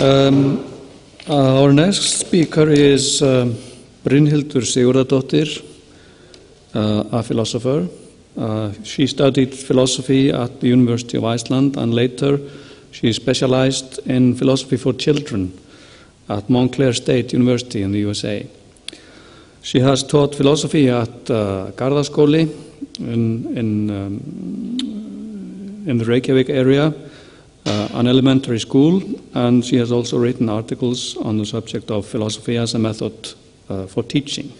Our next speaker is Brynhildur Sigurðardóttir, a philosopher. She studied philosophy at the University of Iceland, and later she specialized in philosophy for children at Montclair State University in the USA. She has taught philosophy at Gardaskoli in the Reykjavik area, an elementary school, and she has also written articles on the subject of philosophy as a method for teaching.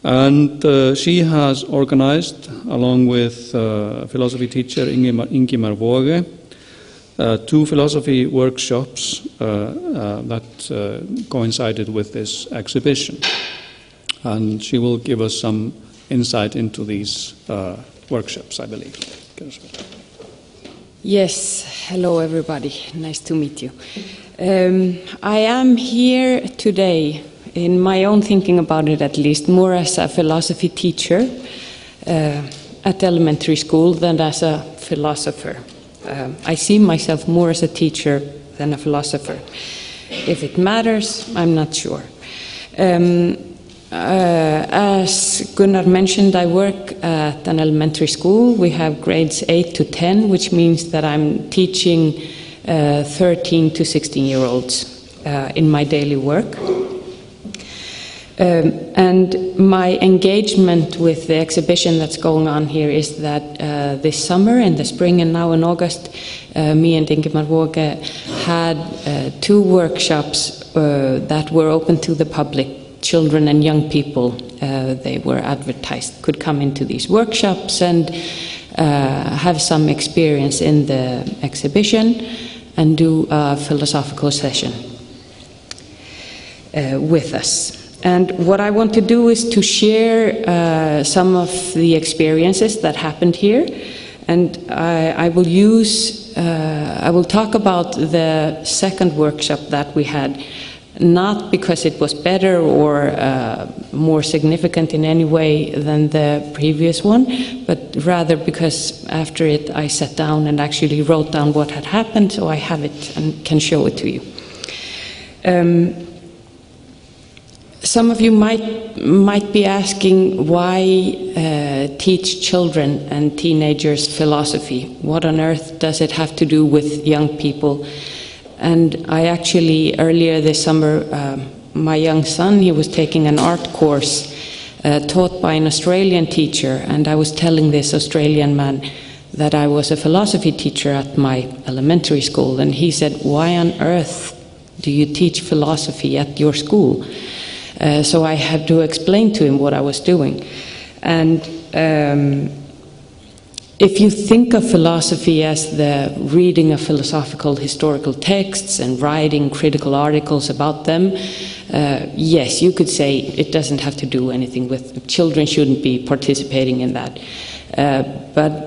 And she has organized, along with philosophy teacher Ingimar Waage, 2 philosophy workshops that coincided with this exhibition. And she will give us some insight into these workshops, I believe. Yes, hello everybody, nice to meet you. I am here today, in my own thinking about it at least, more as a philosophy teacher at elementary school than as a philosopher. I see myself more as a teacher than a philosopher. If it matters, I'm not sure. As Gunnar mentioned, I work at an elementary school. We have grades 8 to 10, which means that I'm teaching 13 to 16-year-olds in my daily work. And my engagement with the exhibition that's going on here is that this summer, in the spring and now in August, me and Ingimar Waage had 2 workshops that were open to the public. Children and young people, they were advertised, could come into these workshops and have some experience in the exhibition and do a philosophical session with us. And what I want to do is to share some of the experiences that happened here, and I will talk about the second workshop that we had, not because it was better or more significant in any way than the previous one, but rather because after it I sat down and actually wrote down what had happened, so I have it and can show it to you. Some of you might be asking, why teach children and teenagers philosophy? What on earth does it have to do with young people? And I actually, earlier this summer, my young son, he was taking an art course taught by an Australian teacher, and I was telling this Australian man that I was a philosophy teacher at my elementary school, and he said, "Why on earth do you teach philosophy at your school?" So I had to explain to him what I was doing. And if you think of philosophy as the reading of philosophical historical texts and writing critical articles about them, yes, you could say it doesn't have to do anything with, children shouldn't be participating in that. But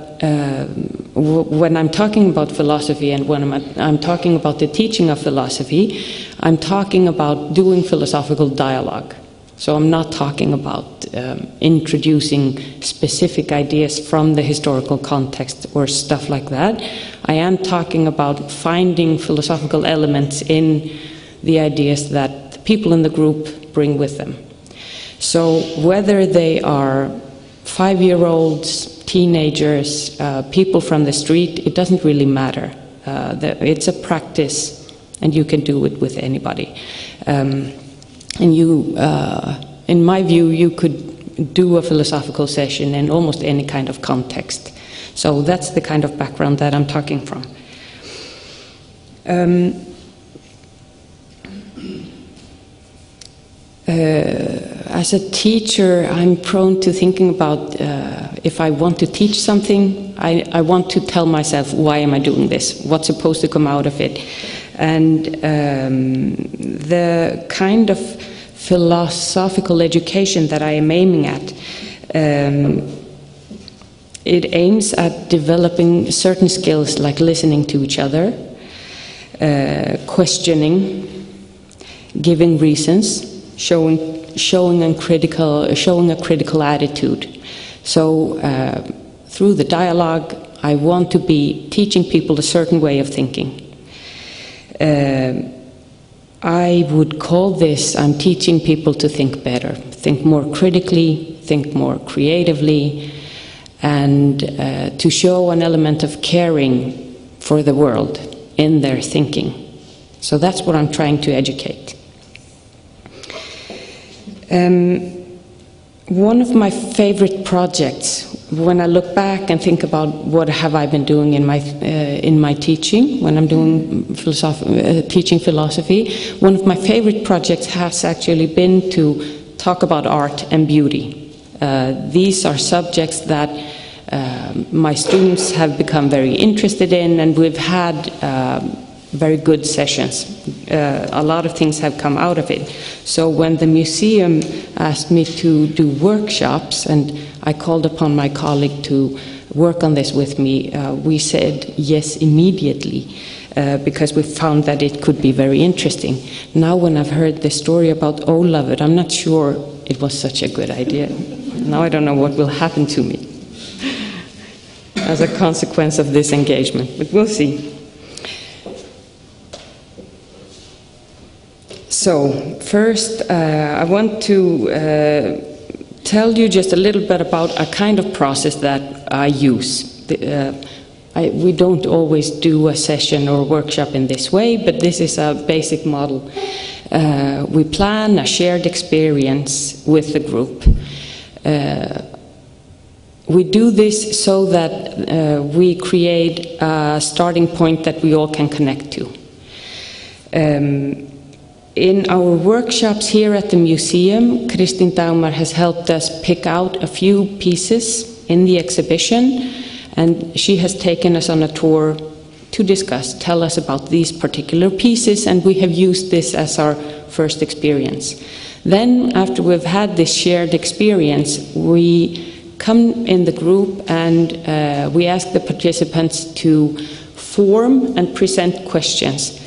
when I'm talking about philosophy and when I'm talking about the teaching of philosophy, I'm talking about doing philosophical dialogue. So I'm not talking about introducing specific ideas from the historical context or stuff like that. I am talking about finding philosophical elements in the ideas that the people in the group bring with them. So whether they are 5-year-olds, teenagers, people from the street, it doesn't really matter. It's a practice, and you can do it with anybody. And you, in my view, you could do a philosophical session in almost any kind of context. So that's the kind of background that I'm talking from. As a teacher, I'm prone to thinking about if I want to teach something, I want to tell myself, why am I doing this? What's supposed to come out of it? And the kind of philosophical education that I am aiming at, it aims at developing certain skills like listening to each other, questioning, giving reasons, showing a critical attitude. So through the dialogue, I want to be teaching people a certain way of thinking. I would call this, I'm teaching people to think better, think more critically, think more creatively, and to show an element of caring for the world in their thinking. So that's what I'm trying to educate. One of my favorite projects, when I look back and think about what have I been doing in my teaching, when I'm doing teaching philosophy, one of my favorite projects has actually been to talk about art and beauty. These are subjects that my students have become very interested in, and we've had very good sessions. A lot of things have come out of it. So when the museum asked me to do workshops, and I called upon my colleague to work on this with me, we said yes immediately, because we found that it could be very interesting. Now when I've heard the story about Ólafur, I'm not sure it was such a good idea. Now I don't know what will happen to me as a consequence of this engagement, but we'll see. So, first, I want to tell you just a little bit about a kind of process that I use. We don't always do a session or workshop in this way, but this is a basic model. We plan a shared experience with the group. We do this so that we create a starting point that we all can connect to. In our workshops here at the museum, Kristín Dagmar has helped us pick out a few pieces in the exhibition, and she has taken us on a tour to discuss, tell us about these particular pieces, and we have used this as our first experience. Then, after we've had this shared experience, we come in the group and we ask the participants to form and present questions.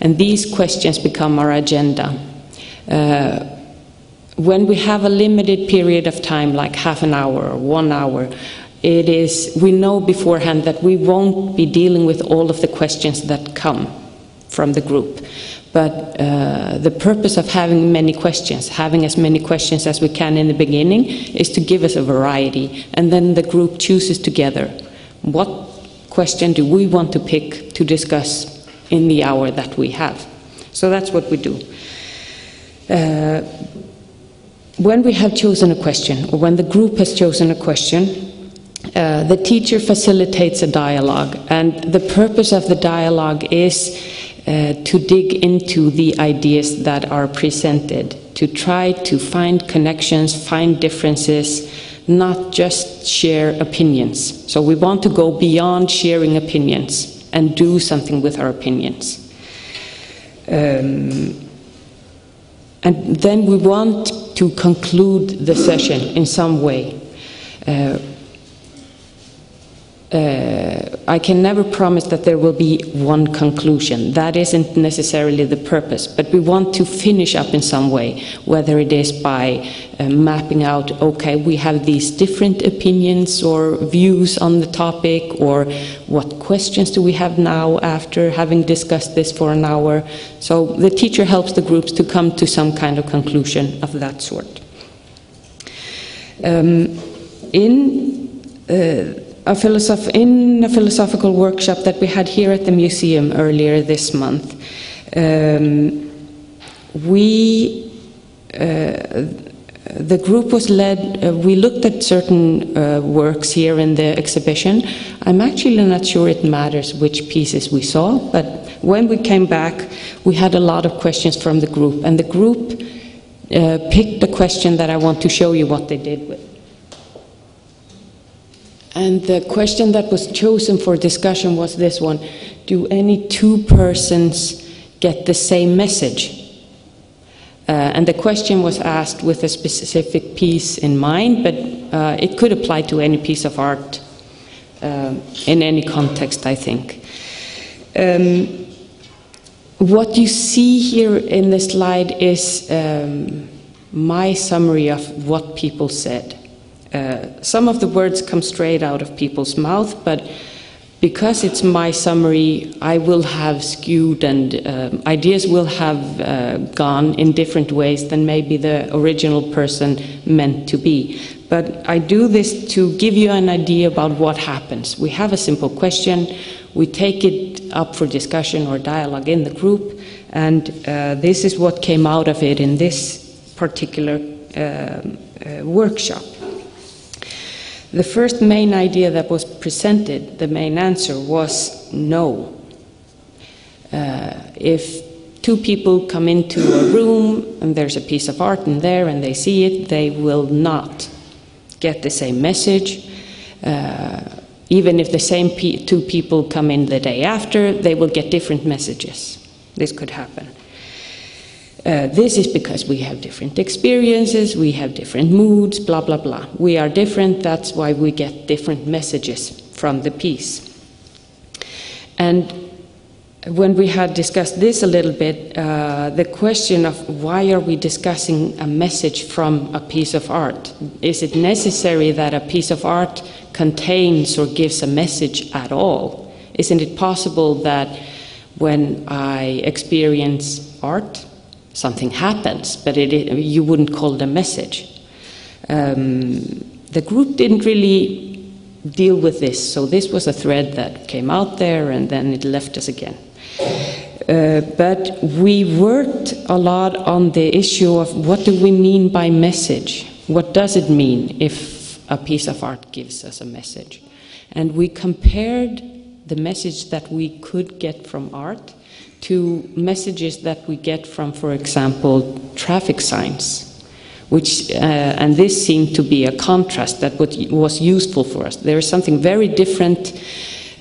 And these questions become our agenda. When we have a limited period of time, like half an hour or 1 hour, we know beforehand that we won't be dealing with all of the questions that come from the group. But the purpose of having many questions, having as many questions as we can in the beginning, is to give us a variety. And then the group chooses together, what question do we want to pick to discuss in the hour that we have. So that's what we do. When we have chosen a question, or when the group has chosen a question, the teacher facilitates a dialogue, and the purpose of the dialogue is to dig into the ideas that are presented, to try to find connections, find differences, not just share opinions. So we want to go beyond sharing opinions and do something with our opinions. And then we want to conclude the session in some way. I can never promise that there will be one conclusion. That isn't necessarily the purpose, but we want to finish up in some way, whether it is by mapping out, okay, we have these different opinions or views on the topic, or what questions do we have now after having discussed this for an hour. So the teacher helps the groups to come to some kind of conclusion of that sort. In a philosophical workshop that we had here at the museum earlier this month, the group was led, we looked at certain works here in the exhibition. I'm actually not sure it matters which pieces we saw, but when we came back, we had a lot of questions from the group, and the group picked a question that I want to show you what they did with. And the question that was chosen for discussion was this one: do any two persons get the same message? And the question was asked with a specific piece in mind, but it could apply to any piece of art in any context, I think. What you see here in the slide is my summary of what people said. Some of the words come straight out of people's mouth, but because it's my summary, I will have skewed and ideas will have gone in different ways than maybe the original person meant to be. But I do this to give you an idea about what happens. We have a simple question, we take it up for discussion or dialogue in the group, and this is what came out of it in this particular workshop. The first main idea that was presented, the main answer was no. If two people come into a room and there's a piece of art in there and they see it, they will not get the same message. Even if the same two people come in the day after, they will get different messages. This could happen. This is because we have different experiences, we have different moods, blah, blah, blah. We are different, that's why we get different messages from the piece. And when we had discussed this a little bit, the question of why are we discussing a message from a piece of art? Is it necessary that a piece of art contains or gives a message at all? Isn't it possible that when I experience art, something happens, but you wouldn't call it a message? The group didn't really deal with this, so this was a thread that came out there and then it left us again. But we worked a lot on the issue of what do we mean by message? What does it mean if a piece of art gives us a message? And we compared the message that we could get from art to messages that we get from, for example, traffic signs, which, and this seemed to be a contrast that was useful for us. There is something very different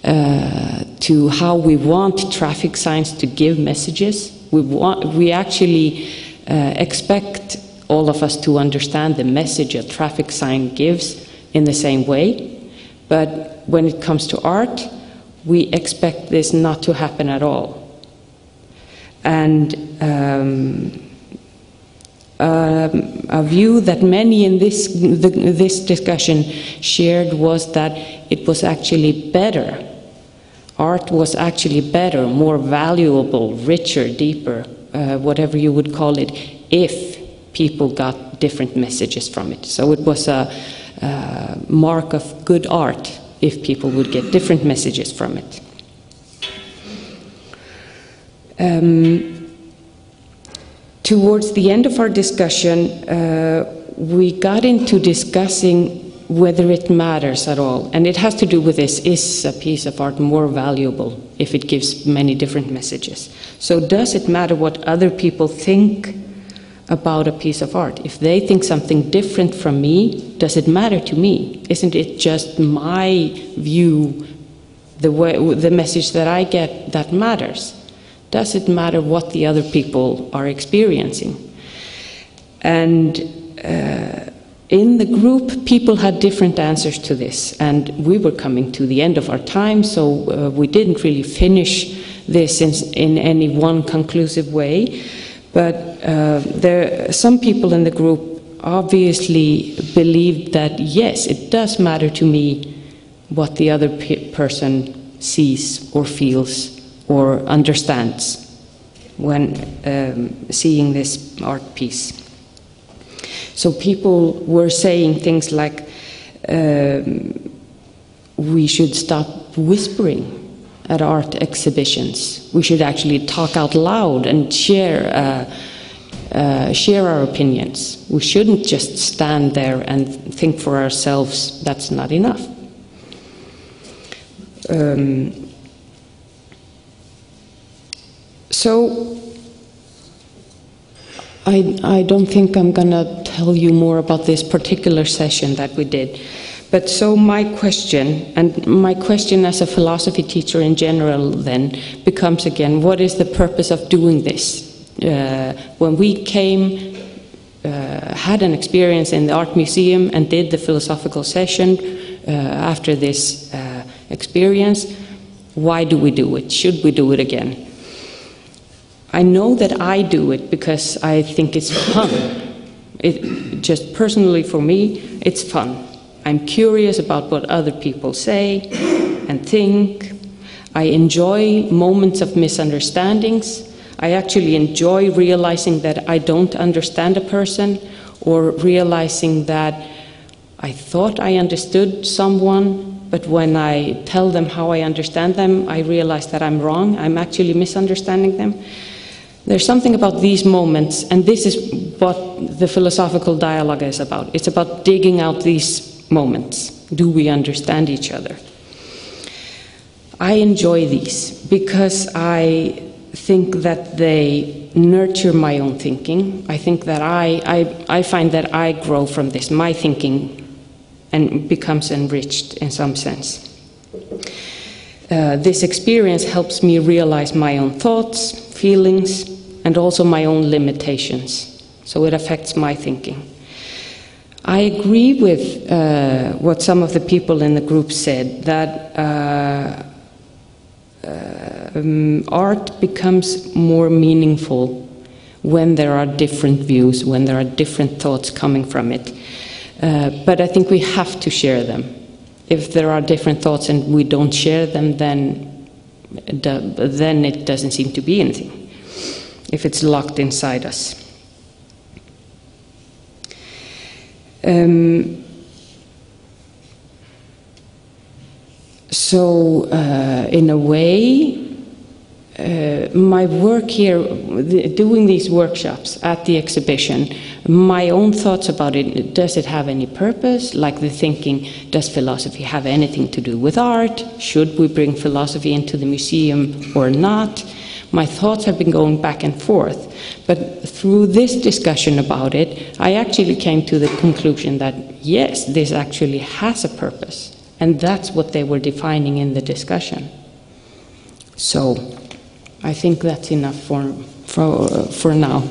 to how we want traffic signs to give messages. We actually expect all of us to understand the message a traffic sign gives in the same way, but when it comes to art, we expect this not to happen at all. And a view that many in this discussion shared was that it was actually better. Art was actually better, more valuable, richer, deeper, whatever you would call it, if people got different messages from it. So it was a mark of good art if people would get different messages from it. Towards the end of our discussion, we got into discussing whether it matters at all. And it has to do with this: is a piece of art more valuable if it gives many different messages? So does it matter what other people think about a piece of art? If they think something different from me, does it matter to me? Isn't it just my view, the message that I get, that matters? Does it matter what the other people are experiencing? And in the group, people had different answers to this, and we were coming to the end of our time, so we didn't really finish this in any one conclusive way. But some people in the group obviously believed that, yes, it does matter to me what the other person sees or feels or understands when seeing this art piece. So people were saying things like, we should stop whispering at art exhibitions. We should actually talk out loud and share our opinions. We shouldn't just stand there and think for ourselves. That's not enough. So I don't think I'm going to tell you more about this particular session that we did. But so my question, and my question as a philosophy teacher in general then, becomes again, what is the purpose of doing this? When we came, had an experience in the Art Museum and did the philosophical session after this experience, why do we do it? Should we do it again? I know that I do it because I think it's fun. Just personally for me, it's fun. I'm curious about what other people say. and think. I enjoy moments of misunderstandings. I actually enjoy realizing that I don't understand a person, or realizing that I thought I understood someone, but when I tell them how I understand them, I realize that I'm wrong. I'm actually misunderstanding them. There's something about these moments, and this is what the philosophical dialogue is about. It's about digging out these moments. Do we understand each other? I enjoy these because I think that they nurture my own thinking. I think that I find that I grow from this, my thinking, and becomes enriched in some sense. This experience helps me realize my own thoughts, feelings, and also my own limitations. So it affects my thinking. I agree with what some of the people in the group said, that art becomes more meaningful when there are different views, when there are different thoughts coming from it. But I think we have to share them. If there are different thoughts and we don't share them, then it doesn't seem to be anything, if it's locked inside us. So, in a way, my work here, doing these workshops at the exhibition, my own thoughts about it, does it have any purpose? Like the thinking, does philosophy have anything to do with art? Should we bring philosophy into the museum or not? My thoughts have been going back and forth. But through this discussion about it, I actually came to the conclusion that yes, this actually has a purpose. And that's what they were defining in the discussion. So I think that's enough for now.